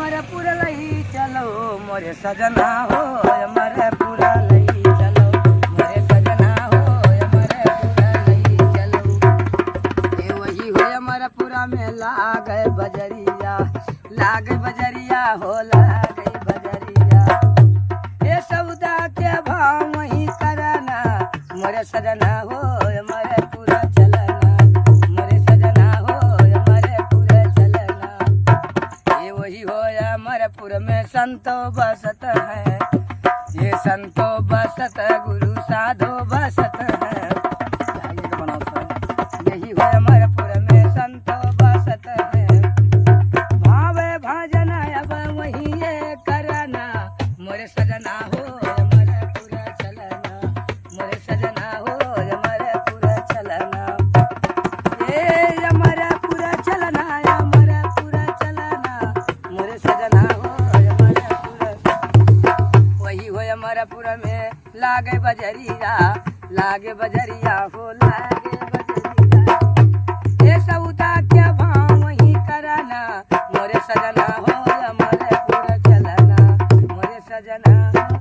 अमरपुर लही चलो मोरे सजना हो अमरपुर लही चलो मोरे सजना हो अमरपुर लही चलो। ए वही हो अमरपुरा में लागे बजरिया हो लागे बजरिया। ए सौदा के भाव वही करना मोरे सजना हो अमरपुर चलना मोरे सजना हो अमरपुर चलना। ये वही हो अमरपुर में संतो बसत है ये संतो बसत गुरु साधो बसत है। यही हो अमरपुर में संतो बसत है भावे भजन अब वही ये करना मोरे सजना हो अमरपुर चलना मोरे सजना हो अमरपुर चलना। ये अमरपुर चलना मोरे सजना हो अमरपुर। वही हो अमरपुर में लागे बजरिया हो लागे बजरिया। ये सौदा क्या भाव वही करना मोरे सजना हो